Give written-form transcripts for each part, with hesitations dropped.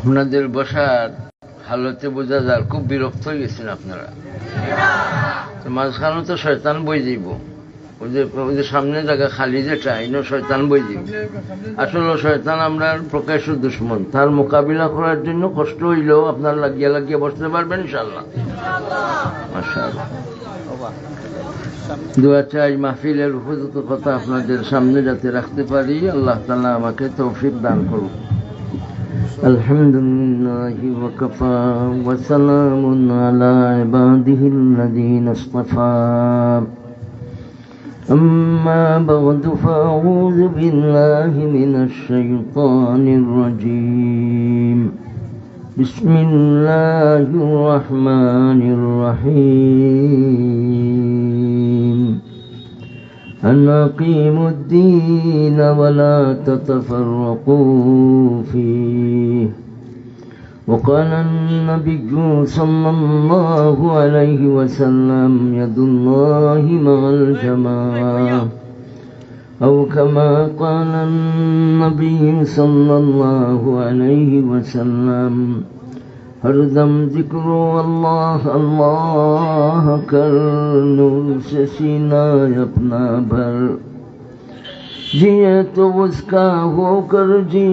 আপনাদের বসার হালতে বোঝা যায় খুব বিরক্ত হয়ে গেছেন আপনারা। মাঝখানে তো শয়তান বই যাইব, ওদের সামনে জায়গা খালি যেটা ইনো শয়তান বই যাইব। আসলে শয়তান আমরা প্রকাশ্য দুশ্মন, তার মোকাবিলা করার জন্য কষ্ট হইলেও আপনার লাগিয়ে লাগিয়ে বসতে পারবেন ইনশাআল্লাহ। মাশাআল্লাহ। দোয়া চাই মাহফিলের উপযুক্ত কথা আপনাদের সামনে যাতে রাখতে পারি, আল্লাহ তাআলা আমাকে তৌফিক দান করুন। আলহামদুলিল্লাহি ওয়া কাফা ওয়া সালামুন আলা ইবাদিহিল্লাযীনা ইসতাফা। أما بعد فأعوذ بالله من الشيطان الرجيم. بسم الله الرحمن الرحيم. أن أقيموا الدين ولا تتفرقوا فيه. وقال النبي صلى الله عليه وسلم يد الله مع الجماعة، أو كما قال النبي صلى الله عليه وسلم हर दम जिक्रो अल्लाह अल्लाह कर, नूर से सीना अपना भर। जिए तो उसका होकर जी,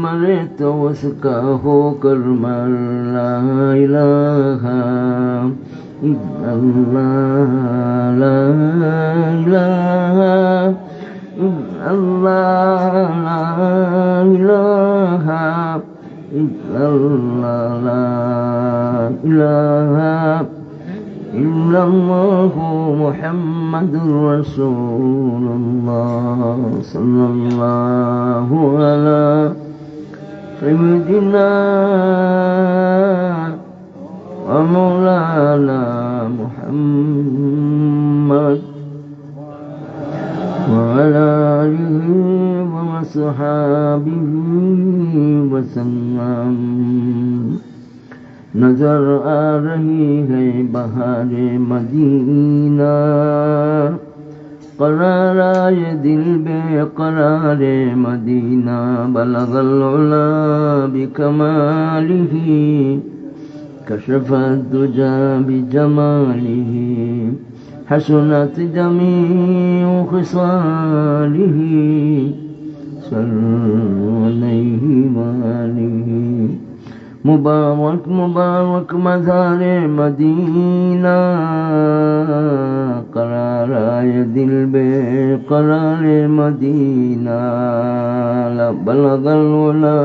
मरे तो उसका होकर मर। ला इलाहा इल्लल्लाह, ला इलाहा इल्लल्लाह, ला इलाहा इल्लल्लाह, ला इलाहा इल्लल्लाहु मुहम्मदुर रसूलुल्लाह सल्लल्लाहु अला सय्यिदिना व मौलाना मुहम्मद व अला आलिहि व असहाबिहि व सल्लम। नजर आ रही है बहारे मदीना, कराराए दिल बेकरारे मदीना। बलगल उला बिकमालिही, कशफत दुजा बिजमालिही। हसनत जमीउ खिसालिही, सल्लल्लाहु अलैहि वालिही। मुबारक मुबारक मज़ारे मदीना, कराराए दिल बेकरारे मदीना। बलगल उला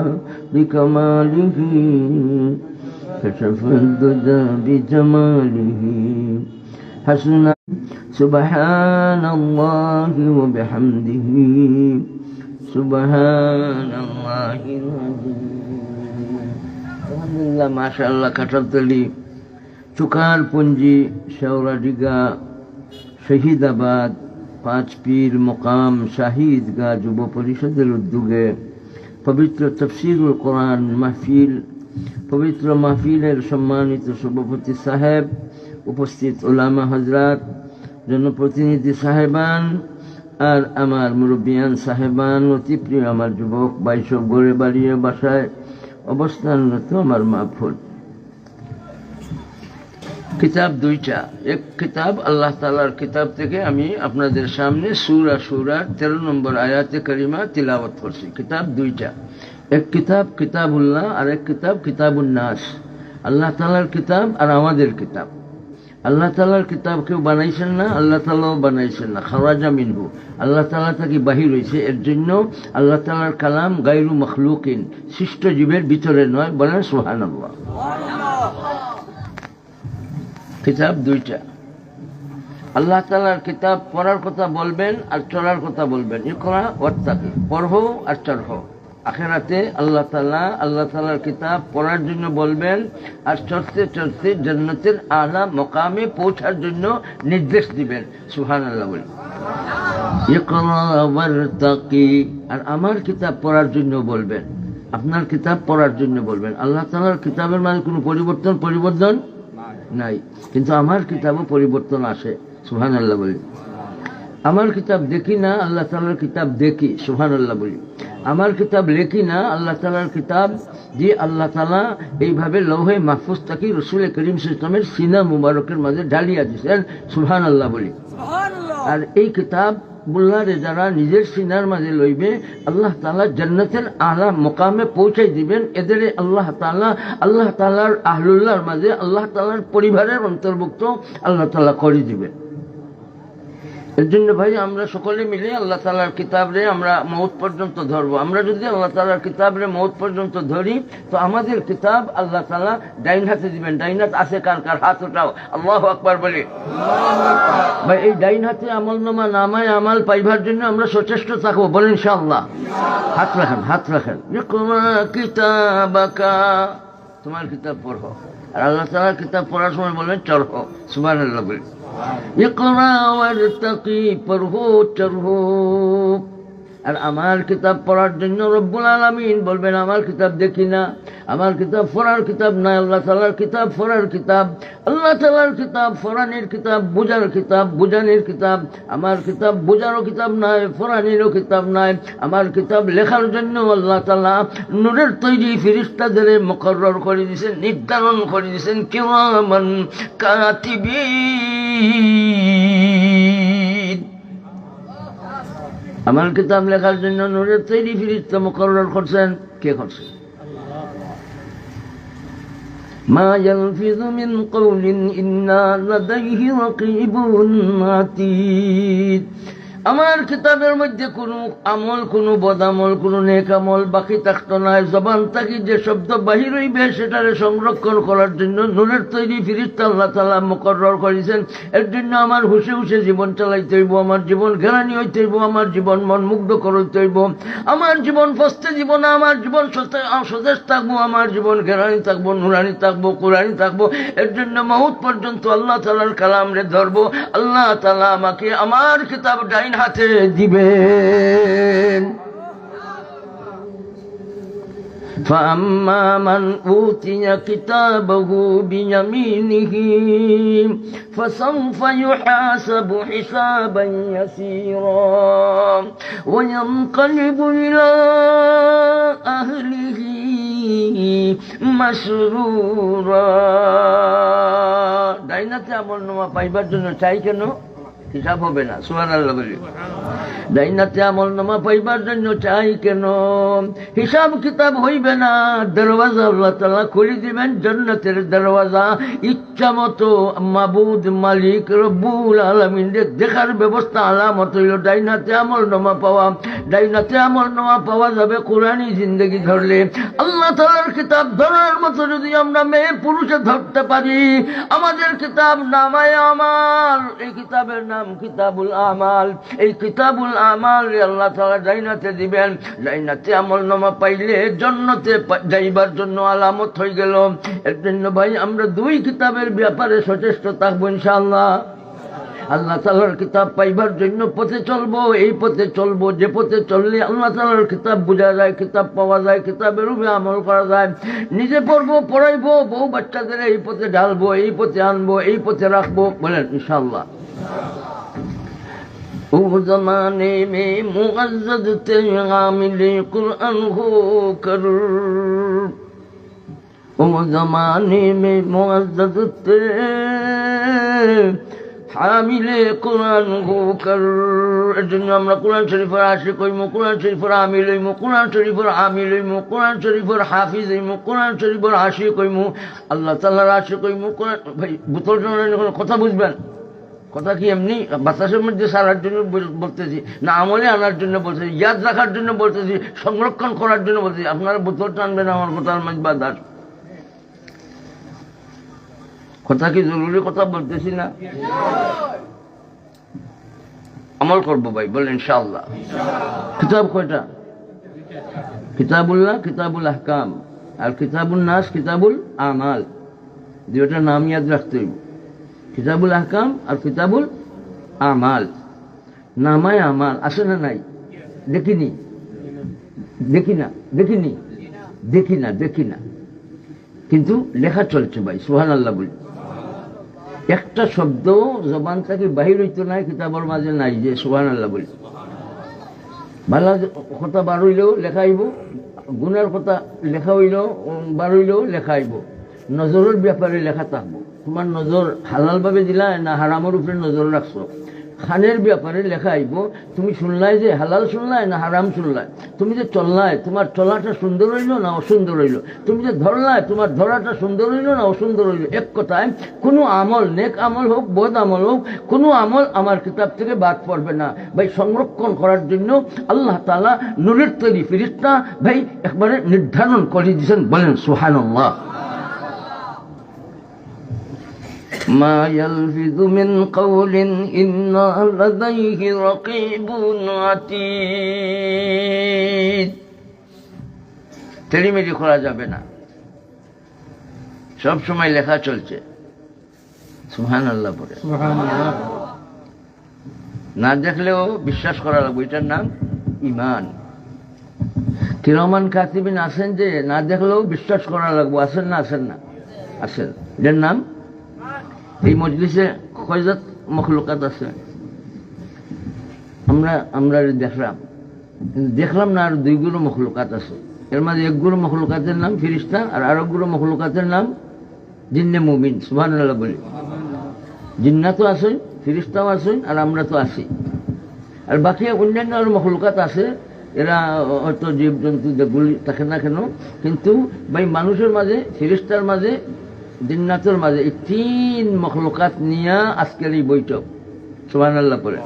बिकमालिही, कशफत दुजा बिजमालिही। हसना सुब्हानल्लाहि व बिहम्दिही, सुब्हानल्लाहि আলহামদুলিল্লাহ। মাশাআল্লাহ। কাটারতলি, চুকারপুঞ্জি, শেওড়াডিগা, শহীদাবাদ, পাঁচ পীর মোকাম শাহিদগাহ যুব পরিষদের উদ্যোগে পবিত্র তফসিরুল কোরআন মাহফিল, পবিত্র মাহফিলের সম্মানিত সভাপতি সাহেব, উপস্থিত উলামা হজরত, জনপ্রতিনিধি সাহেবান আর আমার মুরব্বিয়ান সাহেবান, অতি প্রিয় আমার যুবক বাইসব গড়ে বাড়িয়ে বাসায় অবস্থানরত আমার মাহফুজ। কিতাব দুইটা, এক কিতাব আল্লাহ তাআলার কিতাব থেকে আমি আপনাদের সামনে সূরা সূরার 13 নম্বর আয়াতে কারিমা তিলাওয়াত করছি। কিতাব দুইটা, এক কিতাব কিতাবুল্লাহ আর এক কিতাব কিতাবুন নাস। আল্লাহ তাআলার কিতাব আর আমাদের কিতাব। আল্লাহ তাআলার কিতাব কেউ বানাইছেন না, আল্লাহ তাআলাও বানাইছেন না। খারাজা মিনহু, আল্লাহ তাআলা থেকে বাহির হয়েছে। এর জন্য আল্লাহ তাআলার কালাম গায়রু মখলুকিন, সৃষ্ট জীবের ভিতরে নয়। বলেন সুবহানাল্লাহ। কিতাব দুইটা। আল্লাহ তাআলার কিতাব পড়ার কথা বলবেন আর চলার কথা বলবেন। ইকরা ওয়াত্তাকি, পড়ো আর চড়ো। আখিরাতে আল্লাহ তাআলার কিতাব পড়ার জন্য বলবেন আর চড়তে চড়তে জান্নাতের আলা মকামে পৌঁছার জন্য নির্দেশ দিবেন। সুবহানাল্লাহ বলি। ইকরা ওয়াত্তাকি, আর আমার কিতাব পড়ার জন্য বলবেন, আপনার কিতাব পড়ার জন্য বলবেন। আল্লাহ তাআলার কিতাবের মানে কোনো পরিবর্তন নাই, কিন্তু আমার কিতাবও পরিবর্তন আসে। সুবহানাল্লাহ বলি। আমার কিতাব দেখি না, আল্লাহ তাআলার কিতাব দেখি, সুবহানাল্লাহ বলি। আমার কিতাব লেখি না, আল্লাহ তাআলার কিতাব যে আল্লাহ তাআলা এইভাবে লৌহে মাহফুজ থাকি রসুল করিম সাল্লাল্লাহু আলাইহি ওয়াসাল্লামের সিনা মুবারকের মাঝে ঢালিয়া দিয়েছেন, সুবহানাল্লাহ বলি। আর এই কিতাব বুল্লারে যারা নিজের সিনার মাঝে লইবে, আল্লাহ তাআলা জান্নাতের আলা মুকামে পৌঁছাই দিবেন এদের। আল্লাহ তাআলার আহলুল্লাহর মাঝে, আল্লাহ তাআলার পরিবারের অন্তর্ভুক্ত আল্লাহ তাআলা করে দিবেন। এর জন্য ভাই আমরা সকলে মিলে আল্লাহ তাআলার কিতাবরে আমরা মওত পর্যন্ত ধরবো। আমরা যদি আল্লাহ তাআলার কিতাবরে মওত পর্যন্ত ধরি তো আমাদের কিতাব আল্লাহ তাআলা ডাইন হাতে দিবেন। ডাইন হাত আছে কার কার? হাত উঠাও, আল্লাহু আকবার বলে। ভাই এই ডাইন হাতে আমলনামা নামায় আমাল পাইবার জন্য আমরা সচেষ্ট থাকবো, বলেন ইনশাআল্লাহ। হাত রাখেন, হাত রাখেন। ইকরা কিতাবাকা, তোমার কিতাব পড়ো। আর আল্লাহ তাআলার কিতাব পড়ার সময় বলবেন চড়ো, সুবহানাল্লাহ বলে। ইকরা ওয়ারতাকি, পড়ো চড়ো। আর আমার কিতাব পড়ার জন্য রব্বুল আলামিন বলবেন আমার কিতাব দেখি না, আমার কিতাব পড়ার কিতাব না, আল্লাহ তাআলার কিতাব পড়ার কিতাব। আল্লাহ তাআলার কিতাব পড়ানির কিতাব, বুঝার কিতাব, বুঝানির কিতাব। আমার কিতাব বুঝারও কিতাব নাই, পড়ানিরও কিতাব নাই। আমার কিতাব লেখার জন্য আল্লাহ তাআলা নূরের তৈরি ফেরেশতাদের মুকরর করে দিয়েছেন, নির্ধারণ করে দিয়েছেন, কিরামান কাতিবিন। আমার কিতাব লেখার জন্য নূরের তৈরি ফেরেশতা মুকরর করছেন, কে করছে? মা ইয়ালফিযু মিন কওলিন ইন্না লাদাইহি রাকীবুন আতীদ। আমার কিতাবের মধ্যে কোনো আমল, কোনো বদামল, কোনো নেক আমল বাকি থাকতো না। জবান থাকি যে শব্দ বাহির হইবে সেটারে সংরক্ষণ করার জন্য নূরের তৈরি ফেরেশতা আল্লাহ তাআলা মুকরর করেছেন। এর জন্য আমার হুশে হুশে জীবন চালাইতে হইব, আমার জীবন ঘেরানি হইতে হইব, আমার জীবন মন মুগ্ধ করতে হইব, আমার জীবন ফস্তে জীব না, আমার জীবন সতেজ থাকবো, আমার জীবন ঘেরানি থাকবো, নুরানি থাকবো, কুরানি থাকবো। এর জন্য মউত পর্যন্ত আল্লাহ তাআলার কালাম রে ধরবো। আল্লাহ তাআলা আমাকে আমার কিতাব ডাইন হাতে দিবেন। فَأَمَّا مَنْ أُوتِيَ كِتَابَهُ بِيَمِينِهِ فَسَوْفَ يُحَاسَبُ حِسَابًا يَسِيرًا وَيَنْقَلِبُ إِلَى أَهْلِهِ مسرورا। ডাইনাতে আমলনামা পাইবার জন্য চাই কেন? হিসাব হবে না, সুবহানাল্লাহ বলি। ডাইনাতে আমলনামা পাইবার জন্য চাই কেন? হিসাব কিতাব হইবে না, দরওয়াজা আল্লাহ তাআলা খুলে দিবেন, জান্নাতের দরওয়াজা। ইচ্ছা মতো মাবুদ মালিক রব্বুল আলামিনের দেখার ব্যবস্থা। আলামত হইল ডাইনাতে আমলনামা পাওয়া। ডাইনাতে আমলনামা পাওয়া যাবে কোরআনী জিন্দেগি ধরলে। আল্লাহ তাআলার কিতাব ধরার মতো যদি আমরা মেয়ে পুরুষে ধরতে পারি, আমাদের কিতাব নামায়ে আমাল, এই কিতাবের নাম কিতাবুল আমাল। এই কিতাবুল আমাল আল্লাহ তাআলা জান্নাতে দিবেন। জান্নাতে আমলনামা পাইলে জান্নাতে যাইবার জন্য আলামত হয়ে গেল। এর জন্য ভাই আমরা দুই কিতাবের ব্যাপারে সচেষ্ট থাকবো ইনশাআল্লাহ। আল্লাহ তাআলার কিতাব পাইবার জন্য পথে চলবো, এই পথে চলবো যে পথে চললে আল্লাহ তাআলার কিতাব বোঝা যায়, কিতাব পাওয়া যায়, কিতাবের উপরে আমল করা যায়। নিজে পড়বো, পড়াইবো, বউ বাচ্চাদের এই পথে ঢালবো, এই পথে আনবো, এই পথে রাখবো, বলেন ইনশাআল্লাহ। او زمانے میں معزز تھے عامل قرآن ہو کر، او زمانے میں معزز تھے হামিলে কোরআন হোকার। এর জন্য আমরা কোরআন শরীফের আশিক হইমু, কোরআন শরীফের আমিল হইমু, কোরআন শরীফের আমিল হইমু, কোরআন শরীফের হাফিজ হইমু, কোরআন শরীফের আশিক হইমু, আল্লাহ তাআলার আশিক হইমু। কোরআন ভাই বোতল কথা বুঝবেন, কথা কি এমনি বাতাসের মধ্যে সারার জন্য বলতেছি না, আমলে আনার জন্য বলতেছি, ইয়াদ রাখার জন্য বলতেছি, সংরক্ষণ করার জন্য বলতেছি। আপনারা বোতল টানবেন আমার কথার মাঝ বাদার কথা কি জরুরি কথা বলতেছি না? আমল করবো ভাই, বলেন ইনশাআল্লাহ। কিতাব কয়টা? কিতাবুল্লাহ, কিতাবুল আহকাম, আর কিতাবুল নাস, কিতাবুল আমাল। দুইটা নাম ইয়াদ রাখতে হইব, কিতাবুল আহকাম আর কিতাবুল আমাল। নামায় আমাল আছে না নাই? দেখিনি, দেখি না, দেখিনি, দেখি না, দেখি না, কিন্তু লেখা চলছে ভাই, সুবহানাল্লাহ বলি। একটা শব্দ জবান থেকে বাহির হইতো নাই কিতাবের মাঝে নাই যে সুবহানাল্লাহ বলি। ভালো কথা বার হইলেও লেখাইব, গুনার কথা লেখা হইলেও বার হইলেও লেখাইব। নজরের ব্যাপারে লেখা থাকবো, তোমার নজর হালালভাবে দিলা না হারামের উপরে নজর রাখছো। খানের ব্যাপারে লেখা আইব, তুমি শুনলাই যে হালাল শুনলাই না হারাম শুনলাই, তুমি যে চললাই তোমার চলাটা সুন্দর হইল না অসুন্দর হইল, তুমি যে ধরলাই তোমার ধরাটা সুন্দর হইল না অসুন্দর হইল। এক কথায় কোনো আমল, নেক আমল হোক বদ আমল হোক, কোনো আমল আমার কিতাব থেকে বাদ পড়বে না। ভাই সংরক্ষণ করার জন্য আল্লাহ তাআলা নূরের তৈরি ফেরেশতা ভাই একবারে নির্ধারণ করে দিয়েছেন, বলেন সুবহানাল্লাহ। মা ইয়ালফিযু মিন কাওলিন ইন্না লাদাইহি রাকীবুন আতীদ। তেড়িমেড়ি করা যাবে না, সব সময় লেখা চলছে। সুবহানাল্লাহ পড়ে সুবহানাল্লাহ। না দেখলেও বিশ্বাস করা লাগবে, এটার নাম ঈমান। কিরামান কাতিবিন আছেন যে না দেখলেও বিশ্বাস করা লাগবে, আছেন না? আছেন না? আছেন। এটার নাম। এই মজলিসে কয়জাত মখলুকাত আছে আমরা দেখলাম না, আর দুইগুলো মখলুকাত আছে। এর মাঝে একগুলো মখলুকাতের নাম ফেরেশতা, আর আরেকগুলো মখলুকাতের নাম জিন্নে মুমিন। সুবহানাল্লাহ বলি। জিন্নাতও আছে, ফেরেশতাও আছে, আর আমরা তো আছি। আর বাকি অন্যান্য আরো মখলুকাত আছে, এরা হয়তো জীবজন্তু যেগুলি থাকে না কেন, কিন্তু ভাই মানুষের মাঝে, ফেরেশতার মাঝে, জিন্নাতের মাঝে এই তিন মখলুকাত নিয়ে আজকের এই বৈঠক। সুবহানাল্লাহ পড়ে।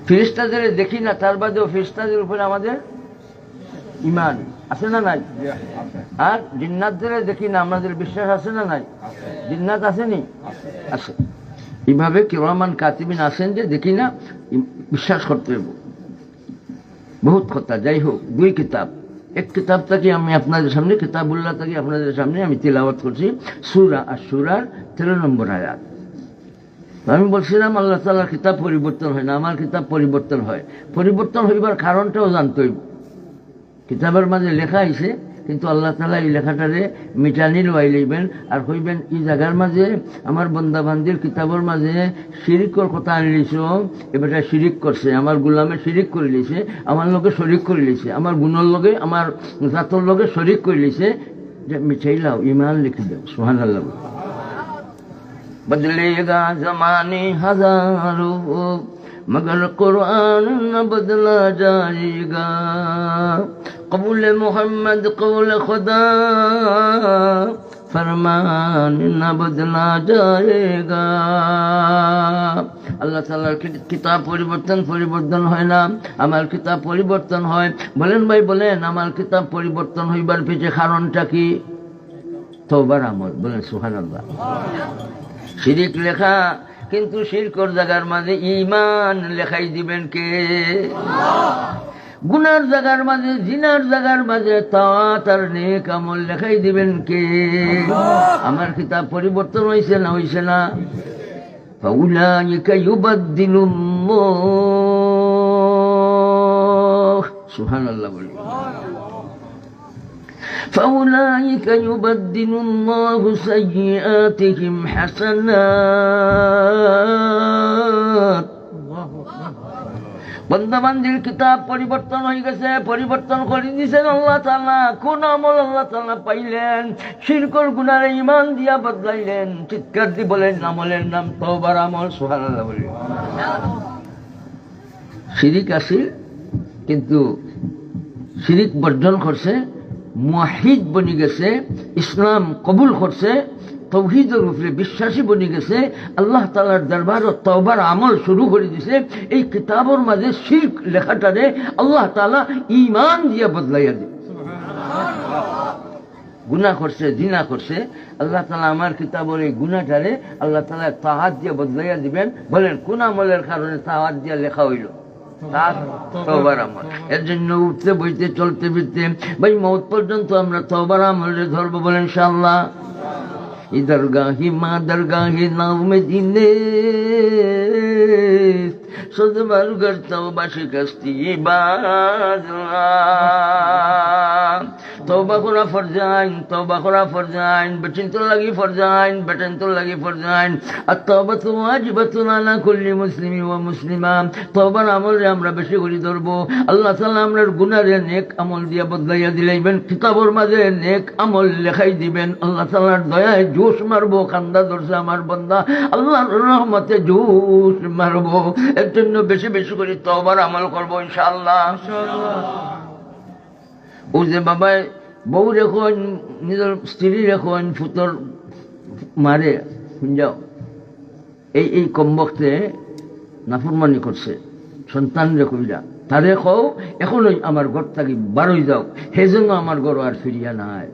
ফেরেশতাদের দেখি না, তার বাদেও ফেরেশতাদের উপরে আমাদের ঈমান আছে না নাই? আর জিন্নাতদের দেখি না, আমাদের বিশ্বাস আছে না নাই? জিন্নাত আসেনি? আছে। এইভাবে কিরামান কাতিবিন আছেন যে দেখি না, বিশ্বাস করতে হবে। বহুত কথা। যাই হোক, দুই কিতাব, এক কিতাব থেকে আমি আপনাদের সামনে, কিতাবুল্লাহ থেকে আপনাদের সামনে আমি তিলাওয়াত করছি সূরা আশ-শূরার 13 নম্বর আয়াত। আমি বলছিলাম আল্লাহ তাআলার কিতাব পরিবর্তন হয় না, আমার কিতাব পরিবর্তন হয়। পরিবর্তন হইবার কারণটাও জানতে হইব। কিতাবের মাঝে লেখা হয়েছে, কিন্তু আল্লাহ তাআলা এই লেখাটারে মিটানি লইয়া লইবেন আর কইবেন এই জায়গার মাঝে আমার বন্দা বান্দির কিতাবের মাঝে শিরিকর কথা আনি লইছ, এবারটা শিরিক করছে, আমার গুলামে শিরিক করে লইছে, আমার লগে শরিক করে লইছে, আমার গুণর লগে আমার জাতর লগে শরিক করে লইছে, যে মিঠাইলাও ঈমান লিখে দাও। সুবহানাল্লাহ। बदलेगा जमाने हजारों मगर कुरान न बदला जाएगा, कबूल मोहम्मद कौल खुदा फरमान न बदला जाएगा। আল্লাহ তাআলার কিতাব পরিবর্তন হয় না, আমার কিতাব পরিবর্তন হয়। বলেন ভাই বলেন, আমার কিতাব পরিবর্তন হইবার পিছে কারণটা কি? তওবার আমল। বলেন সুবহানাল্লাহ। শিরিক লেখা, কিন্তু শিরকর জায়গার মাঝে ঈমান লেখাই দিবেন কে? গুনার জায়গার মাঝে, জিনার জায়গার মাঝে তাওয়াত আর নেক আমল লেখাই দিবেন কে? আমার কিতাব পরিবর্তন হইছে না? হইছে না? ফাউলাইকা ইউবাদদিলুল্লাহ। সুবহানাল্লাহ বলি। فأولئك يبدل الله سيئاتهم حسنات। বন্দাবান্দির কিতাব পরিবর্তন হয়ে গেছে, পরিবর্তন করে দিয়েছেন আল্লাহ তাআলা। কোন আমল আল্লাহ তাআলা পাইলেন? শিরকর গুনার ঈমান দিয়া বদলাইলেন। চিৎকার দিয়ে বলেন, আমলের নাম তওবার আমল। সুবহানাল্লাহ বলি। শিরিক আছে, কিন্তু শিরিক বর্জন করছে, মুওয়াহিদ বনি গেছে, ইসলাম কবুল করছে, তৌহিদের উপরে বিশ্বাসী বনি গেছে, আল্লাহ তাআলার দরবারে তওবার আমল শুরু করে দিয়েছে। এই কিতাবের মাঝে শিরক লেখাটারে আল্লাহ তাআলা ঈমান দিয়ে বদলাইয়া দেয়। গুনাহ করছে, জিনা করছে, আল্লাহ তাআলা আমার কিতাবের এই গুনাহটারে আল্লাহ তাআলা তাআত দিয়ে বদলাইয়া দিবেন। বলেন কোন আমলের কারণে তাআত দিয়ে লেখা হইল? তওবার আমল। এর জন্য উঠতে বইতে চলতে ফিরতে ভাই মওত পর্যন্ত আমরা তওবার আমলে ধরবো। বলেন ইনশাআল্লাহ। ইদরগাহি মা দরগাহি নাও মে দিনে সদবার গর্তাও বাসি কাস্তি বাজলা তওবা করা ফরজাইন, তওবা করা ফরজাইন, বেটিন তো লাগি ফরজাইন, বেটেন তো লাগি ফরজাইন। আর তওবাতু ওয়াজিবাতুন আলা কুল্লি মুসলিমি ওয়া মুসলিমা। তওবার আমলে আমরা বেশি করে ধরবো। আল্লাহ তাআলা আমরার গুনাহের নেক আমল দিয়া বদলাইয়া দিলাইবেন, কিতাবের মাঝে নেক আমল লেখাই দিবেন। আল্লাহ তাআলার দয়ায় জোশ মারবো, কান্দা ধরছে আমার বান্দা, আল্লাহর রহমতে জোশ মারবো। এর জন্য বেশি বেশি করে তওবার আমল করবো ইনশাআল্লাহ। ও যে বাবায় বউ রেখন, নিজের স্ত্রী রেখন ফুতর মারে যাও, এই কমবক্তে নাফরমানি করছে, সন্তান রেখইরা তারে কও এখনই আমার ঘর থাকি বারোই যাও, সেই জন্য আমার ঘর আর ফিরিয়া নাই।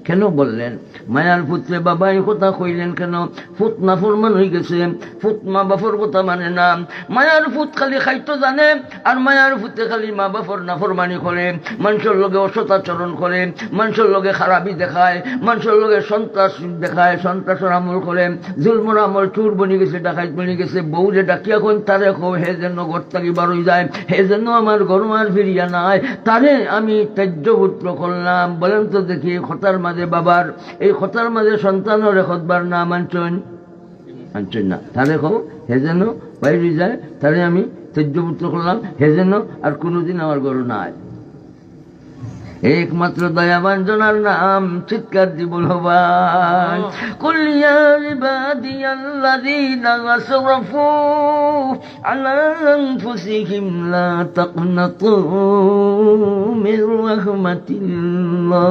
কেন বললেন? মায়ার পুত্রে বাবা এই কথা কইলেন কেন? ফুত নাফরমান হয়ে গেছে, ফুত মা বাপর কথা মানে না। মায়ার ফুত খালি খাইতো জানে, আর মায়ার ফুতে খালি মা বাপর নাফরমানি করে, মানুষের লগে অসদাচরণ করে, মানুষের লগে খারাপি দেখায়, মানুষের লগে সন্ত্রাস দেখায়, সন্ত্রাসের আমল করে, জুলমর আমল, চুর বনি গেছে, ডাকাত বনি গেছে। বউ যে ডাকিয়া কোন তারে কো হে যেন ঘর থাকি বারোই যায়, হে যেন আমার গরম আর ফিরিয়া নাই, তারে আমি ত্যায্যপুত্র করলাম। বলেন তো দেখি, খতার মাঝে বাবার, এই খতার মাঝে সন্তানও রেখতবার না মানছেন, মানছেন না, তারে কো হে যেন বাইরে যায়, তারে আমি ত্যায্যপুত্র করলাম, হে যেন আর কোনোদিন আমার গরু নাই। একমাত্র দয়াবান জনার নাম চিৎকার দিব হবান। কুল ইয়া ইবাদিয়াল্লাযীনা আসরাফু আলা আনফুসিহিম লা তাকনাতু মির রাহমাতিল্লাহ।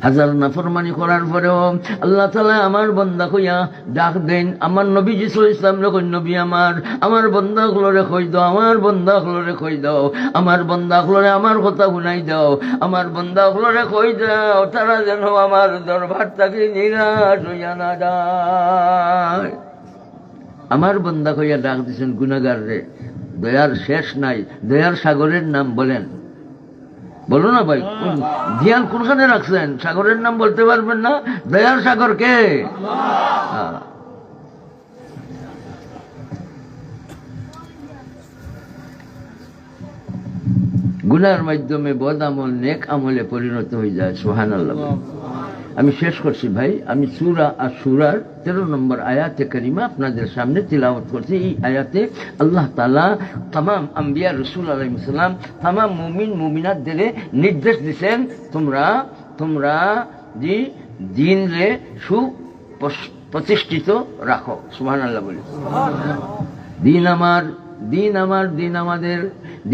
হাজার নাফরমানি করার পরেও আল্লাহ তাআলা আমার বান্দা কইয়া ডাক দেন। আমার নবীজি সাল্লাল্লাহু আলাইহি ওয়াসাল্লাম কই, নবী আমার বান্দাগুলোরে কই দাও, আমার বান্দাগুলোরে কই দাও, আমার বান্দাগুলোরে আমার কথা শুনাই দাও, আমার বান্দাগুলোরে কই দাও, তারা যেন আমার দরবার থেকে নিরাশ হইয়া না যায়। আমার বান্দা কইয়া ডাক দিছেন গুনাহগার রে, দয়ার শেষ নাই। দয়ার সাগরের নাম বলেন, বলো না ভাই, ধ্যান কোনখানে রাখছেন? সাগরের নাম বলতে পারবেন না? দয়ার সাগর কে? গুনার মাধ্যমে বদ আমল নেক আমলে পরিণত হয়ে যায়। সুবহানাল্লাহ। আমি শেষ করছি ভাই। আমি সূরা আশ-শুরার 13 নম্বর আয়াতে কারিমা আপনাদের সামনে তিলাওয়াত করছি। এই আয়াতে আল্লাহ তাআলা तमाम আম্বিয়া রাসূল আলাইহিস সালাম, तमाम মুমিন মুমিনাতদের নির্দেশ দিয়েছেন, তোমরা যে দ্বীন রে সুপ্রতিষ্ঠিত রাখো। সুবহানাল্লাহ বলি। দ্বীন আমার, দ্বীন আমার, দ্বীন আমাদের,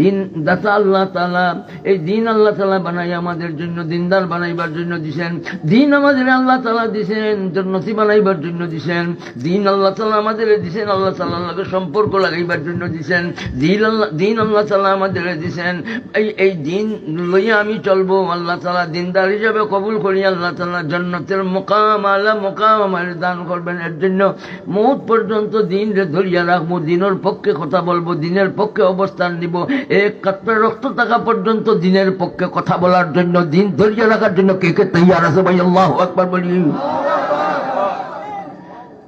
দিন দাতা আল্লাহ তাআলা। এই দিন আল্লাহ তাআলা বানাই আমাদের জন্য, দিনদার বানাইবার জন্য দিছেন। দিন আমাদের আল্লাহ তাআলা দিছেন জান্নাতি বানাইবার জন্য দিছেন। দিন আল্লাহ তাআলা আমাদের দিছেন আল্লাহ তাআলার লগে সম্পর্ক লাগাইবার জন্য দিছেন। দিন আল্লাহ তাআলা আমাদের দিছেন। এই দিন লইয়া আমি চলবো। আল্লাহ তাআলা দিনদার হিসাবে কবুল করি। আল্লাহ তাআলা জান্নাতের মুকাম আলা মুকাম আমার দান করবেন। এর জন্য মওত পর্যন্ত দিন রে ধরিয়া রাখবো, দিনের পক্ষে কথা বলবো, দিনের পক্ষে অবস্থান নিব। এক কাতরা রক্ত টাকা পর্যন্ত দিনের পক্ষে কথা বলার জন্য, দিন ধরিয়ে রাখার জন্য কে কে তৈয়ার আছে ভাই? আল্লাহু আকবার বলি।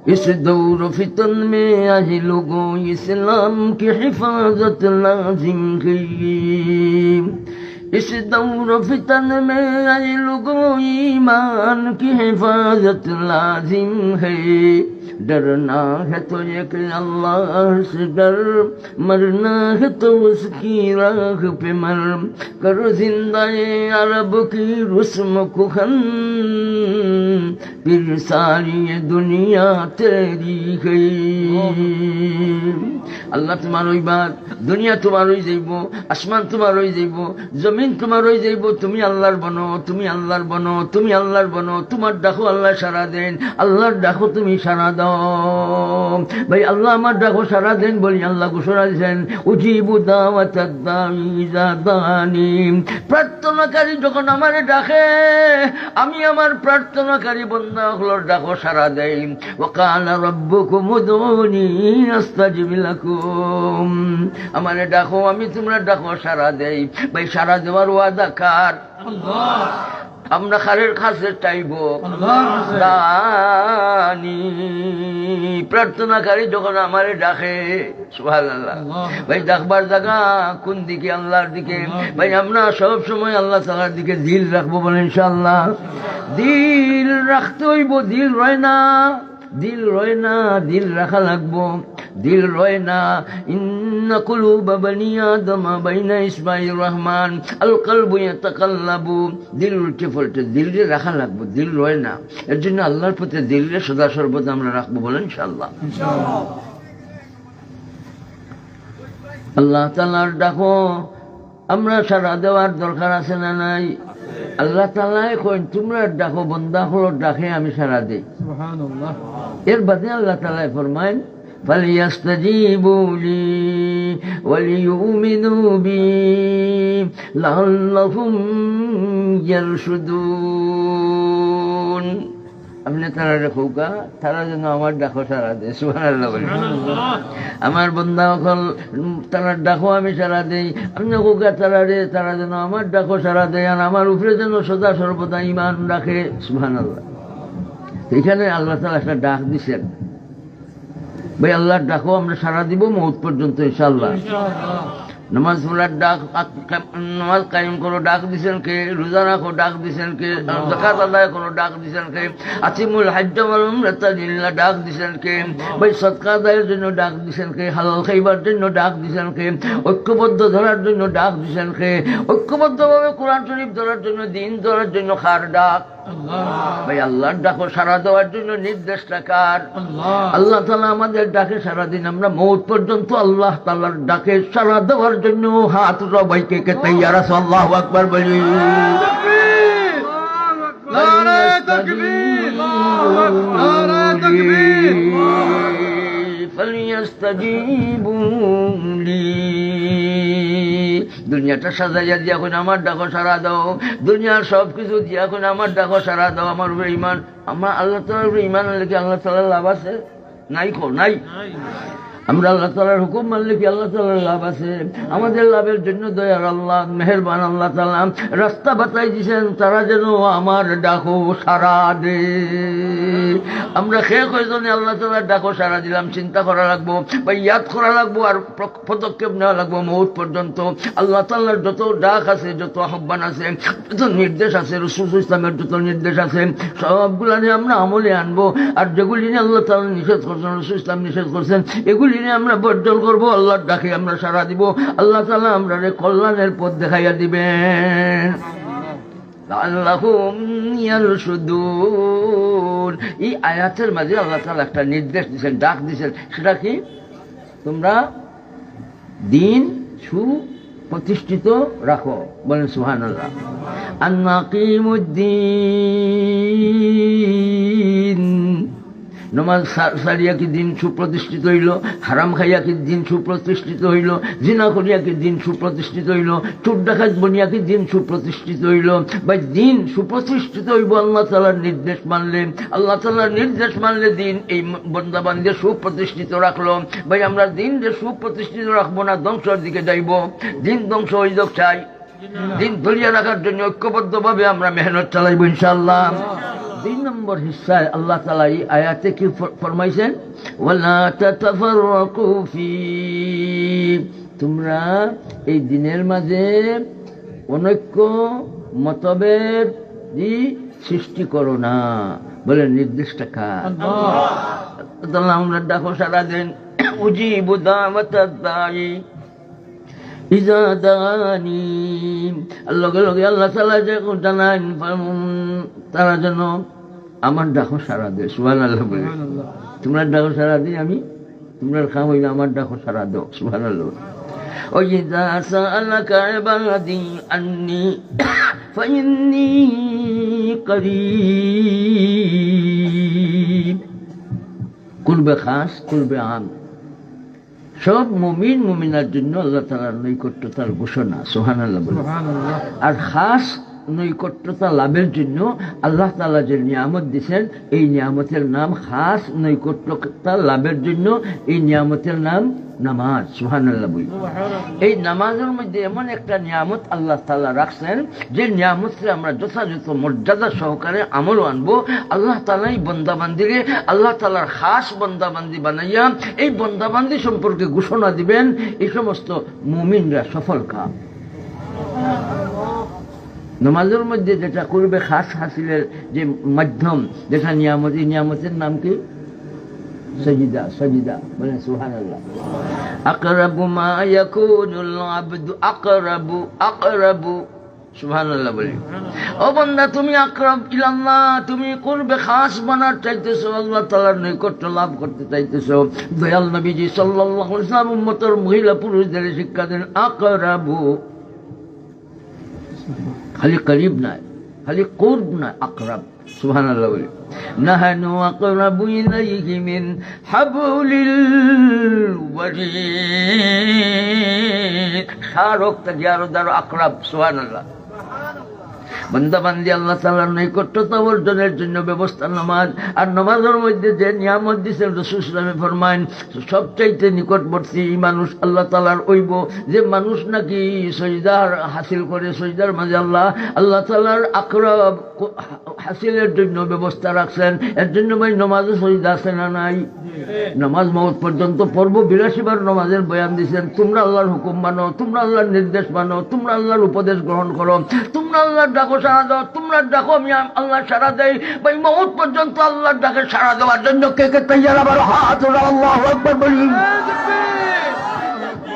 इस दौर फितन में आज लोगों इस्लाम की हिफाजत लाजिम की। इस दौर फितन में आज लोगों ईमान की हिफाजत लाजिम है। डरना है तो एक अल्लाह से डर, मरना है तो उसकी राह पे मर। कर जिंदाए अरब की रुस्म कुखन, फिर सारी ये दुनिया तेरी है। আল্লাহ তোমার হইবার, দুনিয়া তোমার হয়ে যাইব, আসমান তোমার হয়ে যাইব, জমিন তোমার হয়ে যাইব। তুমি আল্লাহর বনো, তুমি আল্লাহর বনো, তুমি আল্লাহর বনো। তোমার ডাকো আল্লাহ সারা দেন, আল্লাহর ডাকো তুমি সারা দাও। ভাই আল্লাহ আমার ডাকো সারা দেন বলি আল্লাহ ঘোষণা দিয়েছেন, উজিবু দাওয়াতাদ দাঈ ইযা দাআনি। প্রার্থনাকারী যখন আমারে ডাকে, আমি আমার প্রার্থনাকারী বান্দাগুলোর ডাকো সারা দেই। ওয়া কালা রাব্বুকুম উদউনি আস্তাজিব লাকুম। আমারে ডাকো, আমি তোমরা ডাকো সারা দেই। ভাই সারা দেওয়ার ওয়াদা কার? আল্লাহ। আমরা খারের কাছে চাইব দানি প্রার্থনাকারী যখন আমারে ডাকে সুবহানাল্লাহ ভাই ডাকবার জায়গা কোন দিকে আল্লাহর দিকে ভাই আমরা সব সময় আল্লাহ তাআলার দিকে দিল রাখবো বলেন ইনশাআল্লাহ দিল রাখতে হইব দিল রয় না দিল রয় না দিল রাখা লাগবো দিল রয় না ইন্না কুলুবা বানি আদম বাইনা ইসমাইর রহমান আল কলবু ইয়াতাকাল্লাবু দিল উল্টে পাল্টে দিল রাখা লাগবো দিল রয় না এর জন্য আল্লাহর প্রতি দিল সদা সর্বদা আমরা রাখবো বলেন ইনশাআল্লাহ আল্লাহ তাআলার ডাকো আমরা সারা দেওয়ার দরকার আছে না নাই আল্লাহ তাআলা কইন তোমরা ডাকো বান্দা হলো ডাকে আমি সারা দেই সুবহানাল্লাহ এর বাদে আল্লাহ তাআলা ফরমায় فَلْيَسْتَجِيبُوا لِي وَلْيُؤْمِنُوا بِي لَعَلَّهُمْ يَرْشُدُونَ আপনি তারা রেখোকা তারা যেন আমার ডাকো সারা দেয় সুবহানাল্লাহ আমার বান্দা সকল তারা ডাকো আমি সারা দেই আপনি কোকা তারা রে তারা যেন আমার ডাকো সারা দেয় আর আমার উপরে যেন সদা সর্বদা ঈমান রাখে সুবহানাল্লাহ এখানে আল্লাহ তাআলা একটা ডাক দিছেন ভাই আল্লাহর ডাকো আমরা সারা দিব মওত পর্যন্ত ইনশাআল্লাহ নামাজ পড়ার ডাক নামাজ কায়েম করো ডাক দিছেন কে রোজা রাখো ডাক দিছেন কে যাকাত আদায় করো ডাক দিছেন কে আতিমুল হজ্জ ওয়াল উমরাতা লিল্লাহ ডাক দিছেন কে ভাই সদকা আদায়ের জন্য ডাক দিছেন কে হালাল খাইবার জন্য ডাক দিছেন কে ঐক্যবদ্ধ ধরার জন্য ডাক দিছেন কে ঐক্যবদ্ধভাবে কোরআন শরীফ ধরার জন্য দ্বীন ধরার জন্য কার ডাক ভাই আল্লাহর ডাকো সারা দেওয়ার জন্য নির্দেশটা কার আল্লাহ তাআলা আমাদের ডাকে সারা দিন আমরা মওত পর্যন্ত আল্লাহ তাআলার ডাকে সারা দেওয়ার জন্য হাত সবাইকে কে তৈয়ার আছে আল্লাহু আকবার বলি নারায়ে তাকবীর নারায়ে তাকবীর فَلْيَسْتَجِيبُوا لِي দুনিয়াটা সাজাইয়া দিয়া এখন আমার ডাকো সারা দাও দুনিয়ার সব কিছু দিয়া এখন আমার ডাকো সারা দাও আমার উপরে ঈমান আমার আল্লাহ তাআলার উপরে ঈমান আনলে কি আল্লাহ তাআলার লাভ আছে নাই কো নাই আমরা আল্লাহ তাআলার হুকুম মানলে কি আল্লাহ তাআলার লাভ আছে আমাদের লাভের জন্য দয়ার আল্লাহ মেহেরবান আল্লাহ তাআলা রাস্তা বাতাই দিয়েছেন তারা যেন আমার ডাকো সারা দে আমরা খেয়ে কয়জনে আল্লাহ তাআলার ডাকো সারা দিলাম চিন্তা করা লাগবো বা ইয়াদ করা লাগবো আর পদক্ষেপ নেওয়া লাগবো মওত পর্যন্ত আল্লাহ তাআলার যত ডাক আছে যত আহ্বান আছে যত নির্দেশ আছে রাসূল ইসলামের যত নির্দেশ আছে সবগুলা নিয়ে আমরা আমলে আনবো আর যেগুলি নিয়ে আল্লাহ তাআলা নিষেধ করছেন রাসূল ইসলাম নিষেধ করছেন এগুলি নিয়ে আমরা বর্জন করবো আল্লাহর ডাকে আমরা সারা দিব আল্লাহ তাআলা আমরা কল্যাণের পথ দেখাইয়া দিবেন আল্লাহুম ইয়ারশুদুন এই আয়াতের মাঝে আল্লাহ তাআলা একটা নির্দেশ দিয়েছেন ডাক দিয়েছেন সেটা কি তোমরা দিন সুপ্রতিষ্ঠিত রাখো বলেন সুবহানাল্লাহ আন্নাকিমুদ্দিন নমাজ সারিয়া কি দিন সুপ্রতিষ্ঠিত হইল হারাম খাইয়া কি দিন সুপ্রতিষ্ঠিত হইল জিনা করিয়া কি দিন সুপ্রতিষ্ঠিত হইল চোর ডাকাত বনিয়া কি দিন সুপ্রতিষ্ঠিত হইল ভাই দিন সুপ্রতিষ্ঠিত হইব আল্লাহ তাআলার নির্দেশ মানলে আল্লাহ তাআলার নির্দেশ মানলে দিন এই বান্দা বান্দে সুপ্রতিষ্ঠিত রাখলো ভাই আমরা দিন যে সুপ্রতিষ্ঠিত রাখবো না ধ্বংসের দিকে যাইব দিন ধ্বংস হইল চাই দিন ধরিয়া রাখার জন্য ঐক্যবদ্ধভাবে আমরা মেহনত চালাইব ইনশাআল্লাহ 2 নম্বর হিস্সায় আল্লাহ তাআলা এই আয়াতে কি ফরমাইছেন ওয়ালা তাতাফাররাকু ফি তোমরা এই দিনের মাঝে অনৈক্য মতভেদ সৃষ্টি করো না বলে নির্দেশটা কার আল্লাহ আমরা ডাকো সারা দিন উজিবু দাওয়াতাদ দাঈ ইজা দানি লগে লগে আল্লাহ তাআলা যে জানান তারা যেন আমার ডাকো সারা দেয় সুবহানাল্লাহ বলে তোমরা ডাকো সারা দিই আমি তোমরা খাম হইলে আমার ডাকো সারা দাও সুবহানাল্লাহ ওয়াইযা সাআলাকা ইবাদি আন্নী ফাইন্নী করিব কুলবে খাস কুলবে আম সব মুমিন মুমিনার জন্য আল্লাহ তাআলার নৈকট্যতার ঘোষণা সুবহানাল্লাহ সুবহানাল্লাহ আর খাস নৈকট্যতা লাভের জন্য আল্লাহ তাআলা যে নিয়ামত দিয়েছেন এই নিয়ামতের নাম খাস নৈকট্যতা লাভের জন্য এই নিয়ামতের নাম নামাজ। সুবহানাল্লাহ বলি। এই নামাজের মধ্যে এমন একটা নিয়ামত আল্লাহ তাআলা রাখছেন, যে নিয়ামতকে আমরা যথাযথ মর্যাদা সহকারে আমল আনবো। আল্লাহ তাআলা এই বন্দাবান্দিকে আল্লাহ তাআলার খাস বন্দাবান্দি বানাইয়া এই বন্দাবান্দি সম্পর্কে ঘোষণা দিবেন, এই সমস্ত মুমিনরা সফল কাম। নামাজের মধ্যে যেটা করবে খাস হাসিলের যে মাধ্যম, যেটা নিয়ামত, এই নিয়ামতের নাম কি? সজিদা। সজিদা বলেন সুবহানাল্লাহ। আকরাবু মা ইয়াকুনুল আবদু আকরাবু সুবহানাল্লাহ বলি। ও বান্দা, তুমি আকরাব ইলাল্লাহ, তুমি করবে খাস বানার চাইতেছো, আল্লাহ তাআলার নৈকট্য লাভ করতে চাইতেছো। দয়াল নবীজি সাল্লাল্লাহু আলাইহি ওয়াসাল্লাম উম্মতের মহিলা পুরুষদের শিক্ষা দেন আকরাবু, খালি করিব নয়, খালি কুরব নয়, আকরাব। সুবহানাল্লাহ বলি। নাহানু আকরাবু ইলাইহি মিন হাবলিল ওয়ারিদ। শারক তাজিয়ারদার আকরাব। সুবহানাল্লাহ। বান্দাবান্দি আল্লাহ তাআলার নৈকট্যতা অর্জনের জন্য ব্যবস্থা নামাজ। আর নামাজের মধ্যে যে নিয়ামত দিয়েছেন রাসূল সাল্লাল্লাহু আলাইহি ওয়াসাল্লাম ফরমান, সবচাইতে নিকটবর্তী মানুষ আল্লাহ তাআলার ওইব যে মানুষ নাকি সজদার হাসিল করে, সজদার মাঝে আল্লাহ তাআলার আকরাব হাসিলের জন্য ব্যবস্থা রাখছেন। এর জন্য ভাই নামাজে সজদা আছে না নাই? নামাজ মওত পর্যন্ত পড়ব। 82 বার নামাজের বয়ান দিয়েছেন। তোমরা আল্লাহর হুকুম মানো, তোমরা আল্লাহর নির্দেশ মানো, তোমরা আল্লাহর উপদেশ গ্রহণ করো, তোমরা আল্লাহর ডাকো সাড়া দাও, তোমরা ডাকো আমি আল্লাহ সাড়া দেই। ভাই মওত পর্যন্ত আল্লাহর ডাকে সাড়া দেওয়ার জন্য কে কে তৈয়ার? আবার হাত ওরা আল্লাহু আকবার বলি।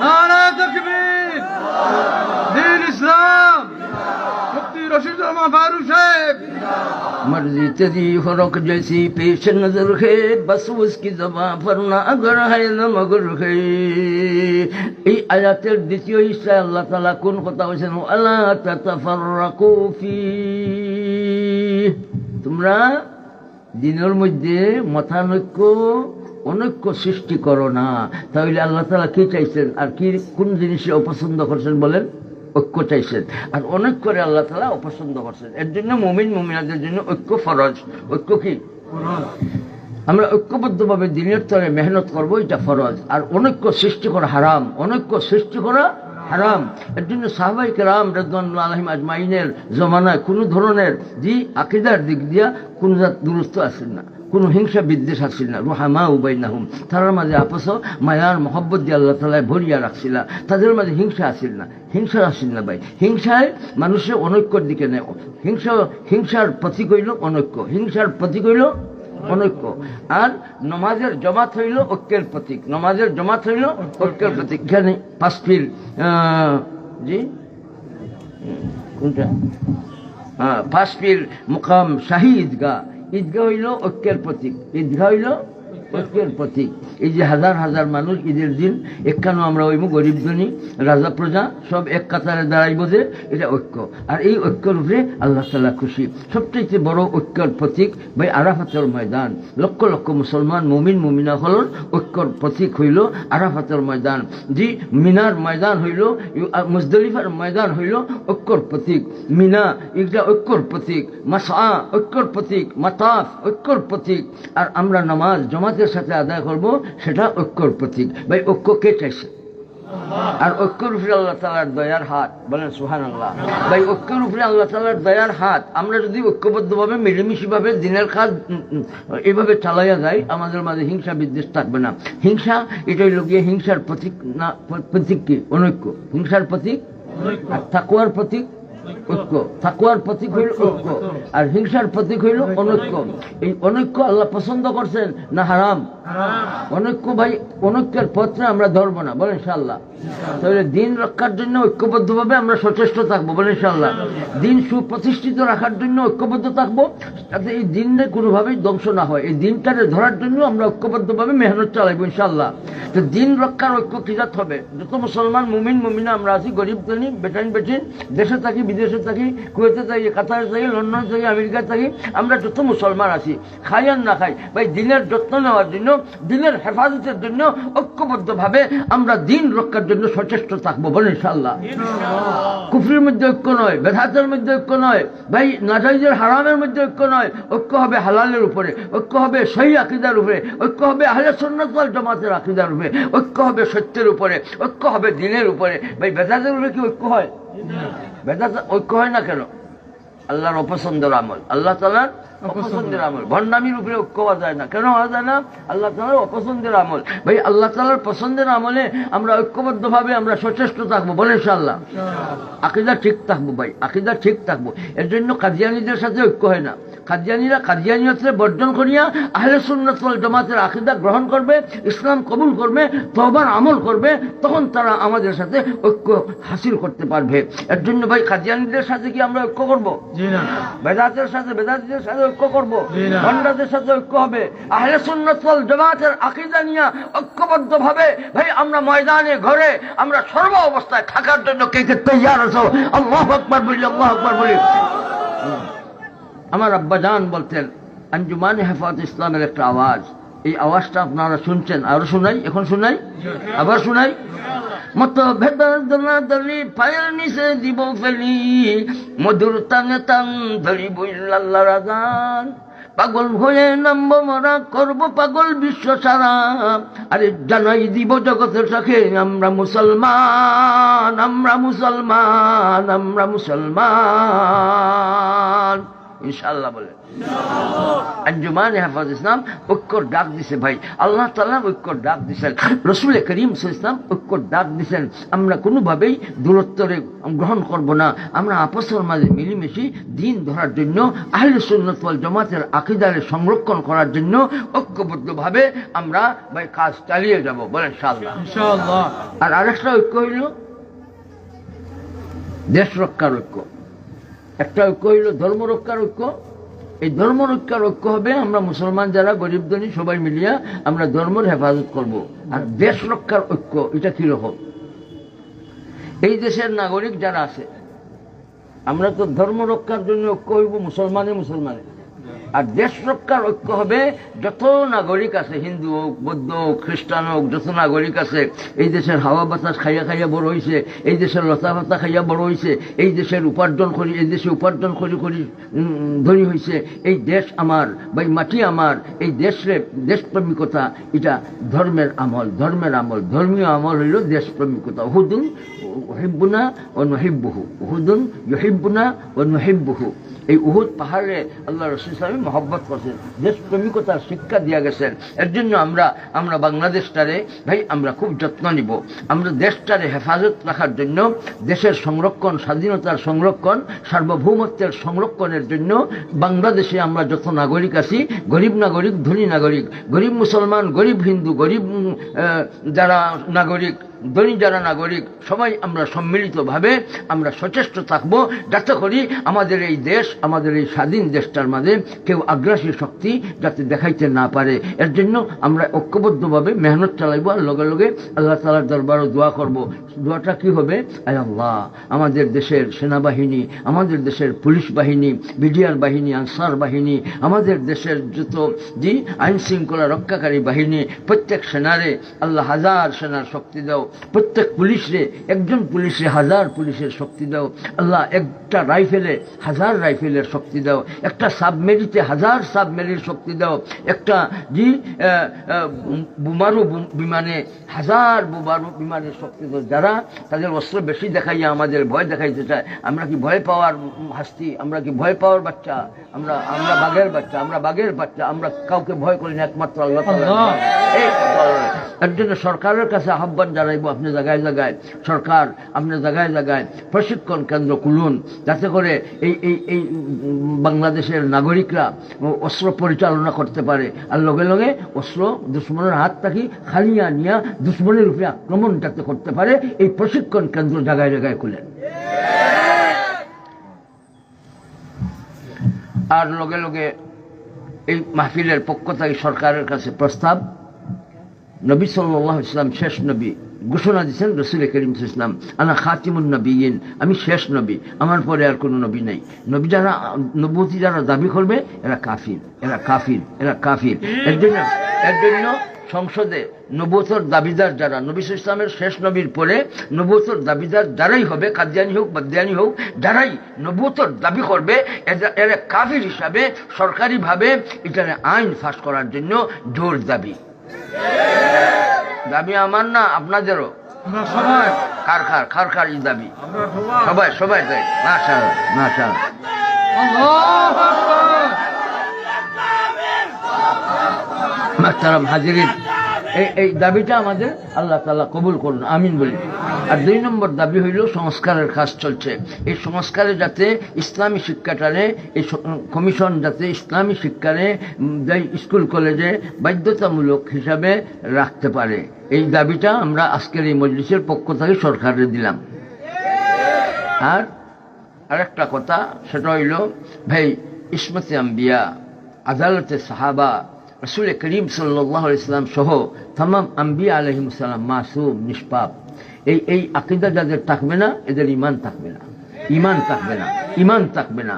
নারে তাকবীর। দ্বীন ইসলাম মুফতি রশিদ রহমান ফারুক সাহেব। मर्जी तेरी फरक जैसी पेश नजर है, बस उसकी ज़बां पर ना अगर है न मगर है। এই আয়াতের দ্বিতীয় হিস্সায় আল্লাহ তাআলা কোন কথা বলেছেন? আলা তাতাফাররাকু ফি, তোমরা দিনের মধ্যে মতানৈক্য অনৈক্য সৃষ্টি করো না। তাহলে আল্লাহ তাআলা কি চাইছেন আর কি কোন জিনিসে অপছন্দ করছেন বলেন? ঐক্য চাইছেন। আর অনৈক্য করে আল্লাহ তাআলা অপছন্দ করছেন। এর জন্য মুমিন মুমিনাদের জন্য ঐক্য ফরজ। ঐক্য কি? আমরা ঐক্যবদ্ধভাবে দিনের তরে মেহনত করবো, এটা ফরজ। আর অনৈক্য সৃষ্টি করা হারাম, অনৈক্য সৃষ্টি করা হারাম। এর জন্য সাহাবায়ে কেরাম রাদিয়াল্লাহু আনহুম আজমাইনের জমানায় কোনো ধরনের আকীদার দিক দিয়া কোন জাত দুরুস্ত আসেন না, কোনো হিংসা বিদ্বেষ আসছিল না। রুহামা উবাইনাহুম, তার মাঝে আপস মায়ার মহব্বত দিয়ে আল্লাহ তাআলা ভরিয়া রাখছিল। তাদের মাঝে হিংসা আসিল না, হিংসা আসিল না ভাই। হিংসায় মানুষের অনৈক্যর দিকে নেয়। হিংসার প্রতীক হইল অনৈক্য, হিংসার প্রতীক হইল অনৈক্য। আর নমাজের জমাত হইল ঐক্যের প্রতীক, নমাজের জমাত হইল ঐক্যের প্রতীক। এখানে পাঁচপির জি কোনটা? পাঁচপির মুকাম শাহী ঈদগাহ, ঈদগাহ হইল ঐক্যের প্রতীক, ঈদগাহ হইল ঐক্যের প্রতীক। এই যে হাজার হাজার মানুষ ঈদের দিন একখানো আমরা ওইব গরিব ধনী রাজা প্রজা সব এক কাতারে দাঁড়াইব, যে এটা ঐক্য। আর এই ঐক্যর উপরে আল্লাহ তাআলা খুশি। সবচেয়ে বড় ঐক্যর প্রতীক ভাই আরাফাতের ময়দান। লক্ষ লক্ষ মুসলমান মুমিন মুমিনা হল ঐক্যর প্রতীক হইল আরাফাতের ময়দান। জি মিনার ময়দান হইল, মুজদলিফার ময়দান হইল ঐক্যর প্রতীক। মিনা এটা ঐক্যর প্রতীক, মাসআ ঐক্যর প্রতীক, মাতাফ ঐক্যর প্রতীক। আর আমরা নামাজ জমাতের সাথে আদায় করব, সেটা ঐক্যর প্রতীক। ভাই ঐক্য কে চাইছে? আর ঐক্যের উপরে আল্লাহ তাআলার দয়ার হাত, বলেন সুবহানাল্লাহ। ভাই ঐক্যের উপরে আল্লাহ তাআলার দয়ার হাত। আমরা যদি ঐক্যবদ্ধভাবে মিলেমিশিভাবে দিনের কাজ এইভাবে চালাইয়া যাই, আমাদের মাঝে হিংসা বিদ্বেষ থাকবে না। হিংসা এটাই লোকিয়ে হিংসার প্রতীক না, প্রতীক কি? অনৈক্য। হিংসার প্রতীক আর তাকওয়ার প্রতীক ঐক্য। তাকওয়ার প্রতীক হইল ঐক্য, আর হিংসার প্রতীক হইল অনৈক্য। এই অনৈক্য আল্লাহ পছন্দ করছেন না হারাম? অনৈক্য ভাই, অনৈক্যের পথে আমরা ধরবো না, বলেন ইনশাআল্লাহ। তাহলে দিন রক্ষার জন্য ঐক্যবদ্ধভাবে আমরা সচেষ্ট থাকবো, বলেন ইনশাআল্লাহ। দিন সুপ্রতিষ্ঠিত রাখার জন্য ঐক্যবদ্ধ থাকবো, যাতে এই দিনে কোনোভাবেই ধ্বংস না হয়। এই দিনটাকে ধরার জন্য আমরা ঐক্যবদ্ধভাবে মেহনত চালাইবো ইনশাআল্লাহ। তো দিন রক্ষার ঐক্য কি জাত হবে? যত মুসলমান মুমিন মুমিনা আমরা আছি, গরিব ধনী বেটাইন বেটিন, দেশে থাকি বিদেশে থাকি, কুয়েতে থাকি, কাতারে থাকি, লন্ডন থাকি, আমেরিকা থাকি, আমরা যত মুসলমান আছি, খাই আর না খাই, ভাই দিনের যত্ন নেওয়ার জন্য, দিনের হেফাজতের জন্য ঐক্যবদ্ধভাবে আমরা দিন রক্ষার জন্য সচেষ্ট থাকবো, বলেন ইনশাআল্লাহ। কুফরির মধ্যে ঐক্য নয়, বেদাতের মধ্যে ঐক্য নয়, ভাই নাজাইজের হারামের মধ্যে ঐক্য নয়, ঐক্য হবে হালালের উপরে, ঐক্য হবে সহি আকীদার উপরে, ঐক্য হবে আহলে সুন্নাত ওয়াল জামাতের আকীদার উপরে, ঐক্য হবে সত্যের উপরে, ঐক্য হবে দিনের উপরে। ভাই বেদাতের উপরে কি ঐক্য হয়? বেদাত ঐক্য হয় না কেন? আল্লাহর অপছন্দের আমল, আল্লাহ তাআলার অপছন্দের আমল। ভণ্ডামির উপরে ঐক্য হওয়া যায় না, কেন হওয়া যায় না? আল্লাহ তাআলার অপছন্দের আমল। ভাই আল্লাহ তাআলার পছন্দের আমলে আমরা ঐক্যবদ্ধভাবে আমরা সচেষ্ট থাকবো, বলে ইনশাআল্লাহ। আকীদা ঠিক থাকবো ভাই, আকীদা ঠিক থাকবো। এর জন্য কাদিয়ানীদের সাথে ঐক্য হয় না। কাদিয়ানীরা কাদিয়ানিয়তে বর্জন করিয়া আহলে সুন্নাত ওয়াল জামাতের আকীদা গ্রহণ করবে, ইসলাম কবুল করবে, তওবার আমল করবে, তখন তারা আমাদের সাথে ঐক্য হাসিল করতে পারবে। এর জন্য ভাই কাদিয়ানীদের সাথে কি আমরা ঐক্য করবো? বেদাতের সাথে বেদাতীদের সাথে ঐক্য করবো, ভণ্ডাদের সাথে ঐক্য হবে। আহলে সুন্নাত ওয়াল জামাতের আকীদা নিয়ে ঐক্যবদ্ধভাবে ভাই আমরা ময়দানে ঘরে আমরা সর্ব অবস্থায় থাকার জন্য কে কে তৈয়ার আছো? আল্লাহু আকবার বলি, আল্লাহু আকবার বলি। আমার আব্বা জান বলতেন, আঞ্জুমানে হেফাজত ইসলামের একটা আওয়াজ, এই আওয়াজটা আপনারা শুনছেন, আরো শুনাই, এখন শুনাই, আবার শুনাই। মত ভেদার দলাদলি পায়ের নিচে দিব ফেলি, মধুর টানে টান ধরি বইল্লাল্লাহ রাজান, পাগল হয়ে নামবো মরা, করবো পাগল বিশ্ব সারা, আরে জানাই দিব জগতের সাথে আমরা মুসলমান, আমরা মুসলমান, আমরা মুসলমান, ইনশাআল্লাহ বলে। আঞ্জুমানে হেফাজত ইসলাম ঐক্যর ডাক দিছে ভাই, আল্লাহ তাআলা ঐক্যর ডাক দিছেন, রাসূল করিম সাল্লাল্লাহু আলাইহি ওয়াসাল্লাম ঐক্যর ডাক দিছেন। আমরা কোনোভাবেই দূরত্বরে গ্রহণ করব না, আমরা আপসের মাঝে মিলেমিশে দিন ধরার জন্য, আহলে সুন্নাত ওয়াল জামাতের আকীদারে সংরক্ষণ করার জন্য ঐক্যবদ্ধভাবে আমরা ভাই কাজ চালিয়ে যাব, বলেন ইনশাআল্লাহ। ইনশাআল্লাহ। আর আরেকটা ঐক্য হইল দেশ রক্ষার ঐক্য, একটা ঐক্য হইল ধর্ম রক্ষার ঐক্য। এই ধর্ম রক্ষার ঐক্য হবে আমরা মুসলমান যারা গরিব ধনী সবাই মিলিয়া আমরা ধর্মের হেফাজত করব। আর দেশ রক্ষার ঐক্য এটা কিরকম? এই দেশের নাগরিক যারা আছে, আমরা তো ধর্ম রক্ষার জন্য ঐক্য হইব মুসলমানে মুসলমানে, আর দেশ রক্ষার ঐক্য হবে যত নাগরিক আছে, হিন্দু হোক, বৌদ্ধ হোক, খ্রিস্টান হোক, যত নাগরিক আছে, এই দেশের হাওয়া বাতাস খাইয়া খাইয়া বড় হয়েছে, এই দেশের লতা পাতা খাইয়া বড় হয়েছে, এই দেশের উপার্জন করি, এই দেশে উপার্জন করি করি ধনী হয়েছে, এই দেশ আমার, ভাই মাটি আমার, এই দেশপ্রেমিকতা এটা ধর্মের আমল, ধর্মের আমল, ধর্মীয় আমল হইল দেশপ্রেমিকতা। উহুদুন ইউহিব্বুনা ওয়া নুহিব্বুহু, উহুদুন ইউহিব্বুনা ওয়া নুহিব্বুহু। এই উহুদ পাহাড়ে আল্লাহ রাসূল সাল্লাল্লাহু আলাইহি ওয়াসাল্লাম মহব্বত করছেন, দেশপ্রেমিকতার শিক্ষা দিয়া গেছেন। এর জন্য আমরা বাংলাদেশটারে ভাই আমরা খুব যত্ন নিব, আমরা দেশটারে হেফাজত রাখার জন্য, দেশের সংরক্ষণ, স্বাধীনতার সংরক্ষণ, সার্বভৌমত্বের সংরক্ষণের জন্য বাংলাদেশে আমরা যত নাগরিক আছি, গরিব নাগরিক, ধনী নাগরিক, গরিব মুসলমান, গরিব হিন্দু, গরিব যারা নাগরিক, ধনী যারা নাগরিক, সবাই আমরা সম্মিলিতভাবে আমরা সচেষ্ট থাকব, যাতে করি আমাদের এই দেশ, আমাদের এই স্বাধীন দেশটার মাঝে কেউ আগ্রাসী শক্তি যাতে দেখাইতে না পারে। এর জন্য আমরা ঐক্যবদ্ধভাবে মেহনত চালাইব, আর লগে লগে আল্লাহ তাআলার দরবারও দোয়া করব। দোয়াটা কি হবে? আয় আল্লাহ, আমাদের দেশের সেনাবাহিনী, আমাদের দেশের পুলিশ বাহিনী, বিডিআর বাহিনী, আনসার বাহিনী, আমাদের দেশের যত আইন শৃঙ্খলা রক্ষাকারী বাহিনী, প্রত্যেক সেনারে আল্লাহ হাজার সেনার শক্তি দাও, প্রত্যেক পুলিশে একজন পুলিশে হাজার পুলিশের শক্তি দাও আল্লাহ, একটা রাইফেলে হাজার রাইফেলের শক্তি দাও, একটা সাবমেরিতে হাজার সাবমেরির শক্তি দাও, একটা বোমারু বিমানে হাজার বোমারু বিমানের শক্তি দাও। যারা তাদের অস্ত্র বেশি দেখাইয়া আমাদের ভয় দেখাইতে চায়, আমরা কি ভয় পাওয়ার হাস্তি? আমরা কি ভয় পাওয়ার বাচ্চা? আমরা বাঘের বাচ্চা, আমরা বাঘের বাচ্চা, আমরা কাউকে ভয় করি না, একমাত্র আল্লাহ তাআলা। এর জন্য সরকারের কাছে আহ্বান জানাইব, আপনি জায়গায় জায়গায়, সরকার আপনি জায়গায় জায়গায় প্রশিক্ষণ কেন্দ্র খুলুন, যাতে করে এই বাংলাদেশের নাগরিকরা অস্ত্র পরিচালনা করতে পারে, আর লগে লগে অস্ত্র দুশ্মনের হাত থাকি খালিয়া নিয়া দুশ্মনের উপরে আক্রমণ যাতে করতে পারে, এই প্রশিক্ষণ কেন্দ্র জায়গায় জায়গায় খুলেন। আর লগে লগে এই মাহফিলের পক্ষ থেকে সরকারের কাছে প্রস্তাব, নবী সাল্লাল্লাহু আলাইহি ওয়াসাল্লাম শেষ নবী, ঘোষণা দিচ্ছেন রসুল করিম সাল্লাল্লাহু আলাইহি ওয়াসাল্লাম, আনা খাতিমুন নবিয়্যিন, আমি শেষ নবী, আমার পরে আর কোনো নবী নাই। নবী যারা নবুয়তি যারা দাবি করবে এরা কাফির, এরা কাফির, এরা কাফির। এর জন্য সংসদে নবুয়তের দাবিদার যারা, নবী সাল্লাল্লাহু আলাইহি ওয়াসাল্লামের শেষ নবীর পরে নবুয়তের দাবিদার যারাই হবে, কাদিয়ানী হোক বাদিয়ানী হোক, যারাই নবুয়তের দাবি করবে এরা কাফির হিসাবে সরকারিভাবে এটার আইন ফাঁস করার জন্য জোর দাবি। দাবি আমার না, আপনাদেরও। আমরা সবাই, খার এই দাবি আমরা সবাই দেয়। মাশাআল্লাহ। আল্লাহু আকবার। মাহতারাম হাজিরিন, এই দাবিটা আমাদের আল্লাহ তাআলা কবুল করুন, আমিন বলি। আর 2 নম্বর দাবি হইল সংস্কারের কাজ চলছে। এই সংস্কারে যাতে ইসলামী শিক্ষাটারে, এই কমিশন যাতে ইসলামী শিক্ষারে স্কুল কলেজে বাধ্যতামূলক হিসাবে রাখতে পারে, এই দাবিটা আমরা আজকের এই মজলিসের পক্ষ থেকে সরকারে দিলাম। আর আরেকটা কথা, সেটা হইল ভাই, ইসমতে আম্বিয়া, আদালতে সাহাবা, রসুল করিম সাল্লাল্লাহু আলাইহি ওয়াসাল্লাম সহ তামাম আম্বিয়া আলাইহিস সালাম মাসুম, নিষ্পাপ। এই আকীদা যাদের থাকবে না, এদের ঈমান থাকবে না, ঈমান থাকবে না।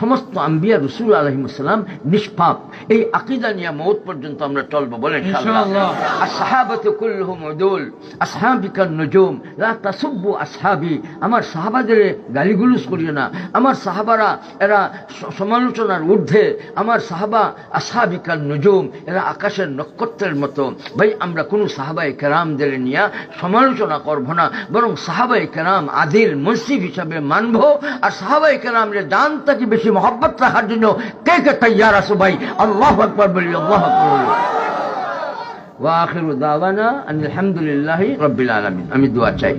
সমস্ত আম্বিয়া রসুল আলাইহিস সালাম নিষ্পাপ। এই আকীদা নিয়ে মওত পর্যন্ত আমরা চলবো, বলেন ইনশাআল্লাহ। আসহাবাতু কুল্লুহুম উদুল, আসহাবিকান নুজুম, লা তাসুব্বু আসহাবি, আমার সাহাবাদের গালিগুলোজ করিও না, আমার সাহাবারা এরা সমালোচনার ঊর্ধ্বে, আমার সাহাবা আসহাবিকান নুজুম, এরা আকাশের নক্ষত্রের মতো। ভাই, আমরা কোনো সাহাবায়ে কেরামদের নিয়ে সমালোচনা করব না, বরং সাহাবায়ে কেরাম আদিল মুনসিফ হিসাবে মানব। আর সাহাবায়ে কেরামের জান থেকে বেশি মহব্বত রাখার জন্য কে কে তৈয়ার আছো ভাই? আল্লাহু আকবার বলি, আল্লাহু আকবার বলি। ওয়া আখিরু দাওয়ানা আলহামদুলিল্লাহি রাব্বিল আলামিন। আমি দোয়া চাই।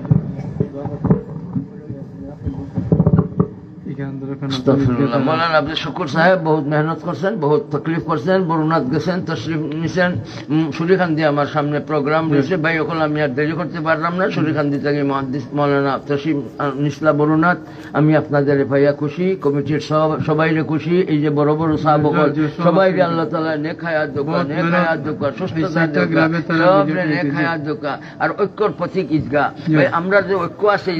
আস্তাগফিরুল্লাহ। মৌলানা আব্দুল শুকুর সাহেব বহুত মেহনত করছেন, বহুত তকলিফ করছেন, বরুণাত গেছেন, তশরিফ নিছেন। সুরিখান্দি আমার সামনে প্রোগ্রাম রয়েছে ভাই, ওখানে আমি আর দেরি করতে পারলাম না। সুরিখান্দি থেকে মুহাদ্দিস মৌলানা তশরিফ নিসলা বরুণাত। আমি আপনাদের ভাইয়া খুশি, কমিটির সবাইরে খুশি। এই যে বড় বড় সাহাবগণ সবাইকে আল্লাহ তাআলা নেক হায়াত দোকা, নেক হায়াত দোকা, সুস্থতা দোকা, সবরে নেক হায়াত দোকা। আর ঐক্যর প্রতীক ঈদগাহ। ভাই, আমরা যে ঐক্য আছে